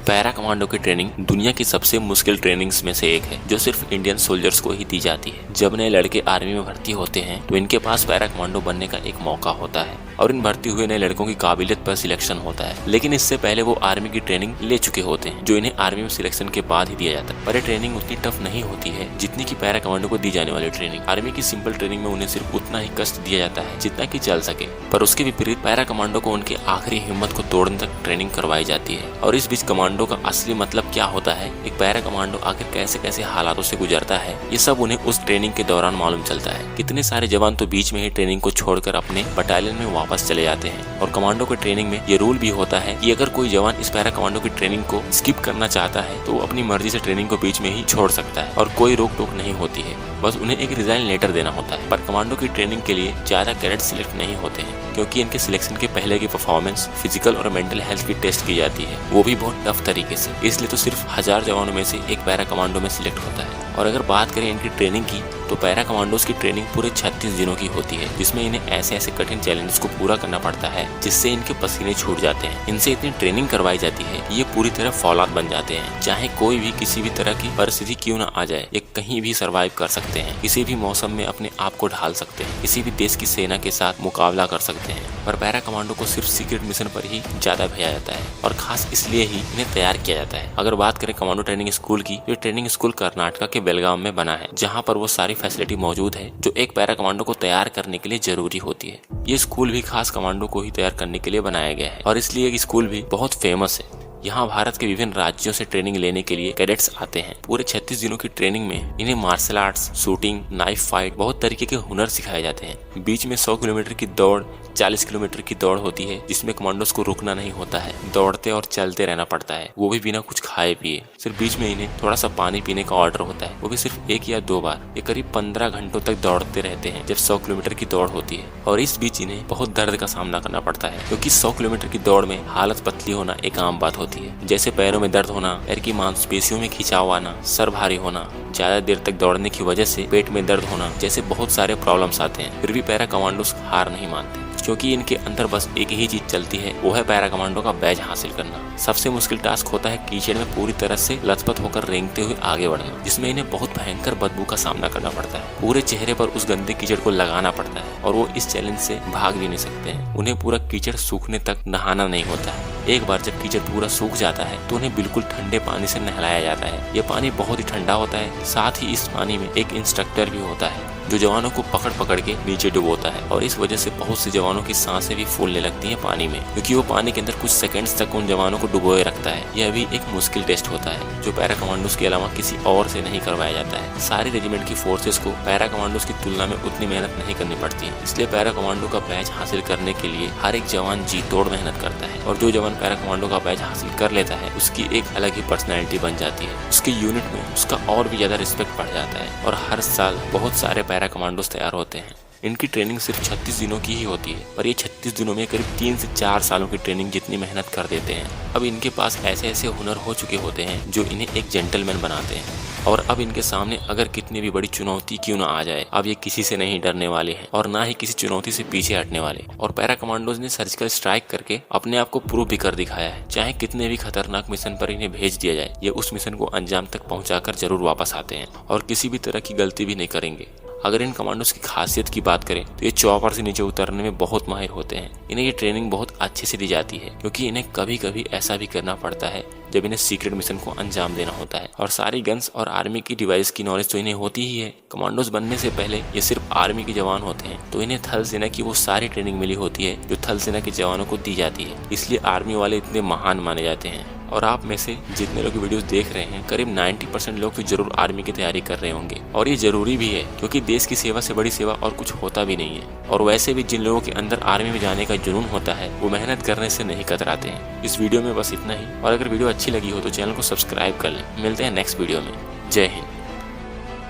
Para commando की training दुनिया की सबसे मुश्किल ट्रेनिंग्स में से एक है जो सिर्फ इंडियन सोल्जर्स को ही दी जाती है। जब नए लड़के आर्मी में भर्ती होते हैं तो इनके पास पैरा कमांडो बनने का एक मौका होता है और इन भर्ती हुए नए लड़कों की काबिलियत पर सिलेक्शन होता है। लेकिन इससे पहले वो आर्मी की ट्रेनिंग ले चुके होते हैं जो इन्हें आर्मी में सिलेक्शन के बाद ही दिया जाता है। पर ये ट्रेनिंग उतनी टफ नहीं होती है जितनी की पैरा कमांडो को दी जाने वाली ट्रेनिंग। आर्मी की सिंपल ट्रेनिंग में उन्हें सिर्फ उतना ही कष्ट दिया जाता है जितना की चल सके, पर उसके विपरीत पैरा कमांडो को उनके आखिरी हिम्मत को तोड़ने तक ट्रेनिंग करवाई जाती है। और इस बीच कमांडो का असली मतलब क्या होता है, एक पैरा कमांडो आखिर कैसे कैसे हालातों से गुजरता है, ये सब उन्हें उस ट्रेनिंग के दौरान मालूम चलता है। कितने सारे जवान तो बीच में ही ट्रेनिंग को छोड़कर अपने बटालियन में वापस चले जाते हैं। और कमांडो की ट्रेनिंग में ये रूल भी होता है कि अगर कोई जवान इस पैरा कमांडो की ट्रेनिंग को स्किप करना चाहता है तो वो अपनी मर्जी से ट्रेनिंग को बीच में ही छोड़ सकता है और कोई रोक टोक नहीं होती है, बस उन्हें एक रिजाइन लेटर देना होता है। पर कमांडो की ट्रेनिंग के लिए ज्यादा कैडेट सिलेक्ट नहीं होते हैं क्योंकि इनके सिलेक्शन के पहले की परफॉर्मेंस, फिजिकल और मेंटल हेल्थ की टेस्ट की जाती है, वो भी बहुत टफ तरीके से। इसलिए तो सिर्फ 1000 जवानों में से एक पैरा कमांडो में सिलेक्ट होता है। और अगर बात करें इनकी ट्रेनिंग की तो पैरा कमांडोज की ट्रेनिंग पूरे 36 दिनों की होती है जिसमें इन्हें ऐसे ऐसे कठिन चैलेंजेस को पूरा करना पड़ता है जिससे इनके पसीने छूट जाते हैं। इनसे इतनी ट्रेनिंग करवाई जाती है कि ये पूरी तरह फौलाद बन जाते हैं। चाहे कोई भी किसी भी तरह की परिस्थिति क्यों ना आ जाए, ये कहीं भी सरवाइव कर सकते हैं, किसी भी मौसम में अपने आप को ढाल सकते हैं, किसी भी देश की सेना के साथ मुकाबला कर सकते हैं। पर पैरा कमांडो को सिर्फ सीक्रेट मिशन पर ही ज्यादा भेजा जाता है और खास इसलिए ही इन्हें तैयार किया जाता है। अगर बात करें कमांडो ट्रेनिंग स्कूल की, ये ट्रेनिंग स्कूल कर्नाटका के बेलगाम में बना है जहाँ पर वो सारी फैसिलिटी मौजूद है जो एक पैरा कमांडो को तैयार करने के लिए जरूरी होती है। ये स्कूल भी खास कमांडो को ही तैयार करने के लिए बनाया गया है और इसलिए ये स्कूल भी बहुत फेमस है। यहाँ भारत के विभिन्न राज्यों से ट्रेनिंग लेने के लिए कैडेट्स आते हैं। पूरे 36 दिनों की ट्रेनिंग में इन्हें martial arts, shooting, knife fight, बहुत तरीके के हुनर सिखाए जाते हैं। बीच में 100 किलोमीटर की दौड़, 40 किलोमीटर की दौड़ होती है जिसमें कमांडोज को रुकना नहीं होता है, दौड़ते और चलते रहना पड़ता है, वो भी बिना कुछ खाए पिए। सिर्फ बीच में इन्हें थोड़ा सा पानी पीने का ऑर्डर होता है, वो भी सिर्फ 1 या 2 बार। ये करीब 15 घंटों तक दौड़ते रहते हैं जब 100 किलोमीटर की दौड़ होती है। और इस बीच इन्हें बहुत दर्द का सामना करना पड़ता है क्योंकि 100 किलोमीटर की दौड़ में हालत पतली होना एक आम बात होती है, जैसे पैरों में दर्द होना, पैर की मांसपेशियों में खिंचाव आना, सर भारी होना, ज्यादा देर तक दौड़ने की वजह से पेट में दर्द होना, जैसे बहुत सारे प्रॉब्लम्स आते हैं। फिर भी पैरा कमांडोज हार नहीं मानते क्योंकि इनके अंदर बस एक ही चीज चलती है, वो है पैरा कमांडो का बैज हासिल करना। सबसे मुश्किल टास्क होता है कीचड़ में पूरी तरह से लथपथ होकर रेंगते हुए आगे बढ़ना, जिसमें इन्हें बहुत भयंकर बदबू का सामना करना पड़ता है। पूरे चेहरे पर उस गंदे कीचड़ को लगाना पड़ता है और वो इस चैलेंज से भाग भी नहीं सकते हैं। उन्हें पूरा कीचड़ सूखने तक नहाना नहीं होता है। एक बार जब कीचड़ पूरा सूख जाता है तो उन्हें बिल्कुल ठंडे पानी से नहलाया जाता है। ये पानी बहुत ही ठंडा होता है, साथ ही इस पानी में एक इंस्ट्रक्टर भी होता है जो जवानों को पकड़ पकड़ के नीचे डुबोता है। और इस वजह से बहुत से जवानों की सांसें भी फूलने लगती हैं पानी में, क्योंकि वो पानी के अंदर कुछ सेकंड्स तक उन जवानों को डुबोए रखता है। यह भी एक मुश्किल टेस्ट होता है जो पैरा कमांडोज के अलावा किसी और से नहीं करवाया जाता है। सारे रेजिमेंट की फोर्सेस को पैरा कमांडोज की तुलना में उतनी मेहनत नहीं करनी पड़ती है, इसलिए पैरा कमांडो का बैच हासिल करने के लिए हर एक जवान जी तोड़ मेहनत करता है। और जो जवान पैरा कमांडो का बैच हासिल कर लेता है उसकी एक अलग ही पर्सनैलिटी बन जाती है, उसके यूनिट में उसका और भी ज्यादा रिस्पेक्ट बढ़ जाता है। और हर साल बहुत सारे पैरा कमांडोज तैयार होते हैं। इनकी ट्रेनिंग सिर्फ 36 दिनों की ही होती है, पर ये 36 दिनों में करीब 3 से 4 सालों की ट्रेनिंग जितनी मेहनत कर देते हैं। अब इनके पास ऐसे ऐसे हुनर हो चुके होते हैं जो इन्हें एक जेंटलमैन बनाते हैं। और अब इनके सामने अगर कितनी भी बड़ी चुनौती क्यों ना आ जाए, अब ये किसी से नहीं डरने वाले हैं और ना ही किसी चुनौती से पीछे हटने वाले। और पैरा कमांडोज ने सर्जिकल स्ट्राइक करके अपने आप को प्रूव भी कर दिखाया है। चाहे कितने भी खतरनाक मिशन पर इन्हें भेज दिया जाए, ये उस मिशन को अंजाम तक पहुंचाकर जरूर वापस आते हैं और किसी भी तरह की गलती भी नहीं करेंगे। अगर इन कमांडोज की खासियत की बात करें तो ये चॉपर से नीचे उतरने में बहुत माहिर होते हैं। इन्हें ये ट्रेनिंग बहुत अच्छे से दी जाती है क्योंकि इन्हें कभी कभी ऐसा भी करना पड़ता है जब इन्हें सीक्रेट मिशन को अंजाम देना होता है। और सारी गन्स और आर्मी की डिवाइस की नॉलेज तो इन्हें होती ही है। कमांडोज बनने से पहले ये सिर्फ आर्मी के जवान होते हैं, तो इन्हें थल सेना की वो सारी ट्रेनिंग मिली होती है जो थल सेना के जवानों को दी जाती है। इसलिए आर्मी वाले इतने महान माने जाते हैं। और आप में से जितने लोग वीडियोस देख रहे हैं, करीब 90% लोग तो जरूर आर्मी की तैयारी कर रहे होंगे। और ये जरूरी भी है क्योंकि देश की सेवा से बड़ी सेवा और कुछ होता भी नहीं है। और वैसे भी जिन लोगों के अंदर आर्मी में जाने का जुनून होता है वो मेहनत करने से नहीं कतराते हैं। इस वीडियो में बस इतना ही। और अगर वीडियो अच्छी लगी हो तो चैनल को सब्सक्राइब कर लें। मिलते हैं नेक्स्ट वीडियो में। जय हिंद।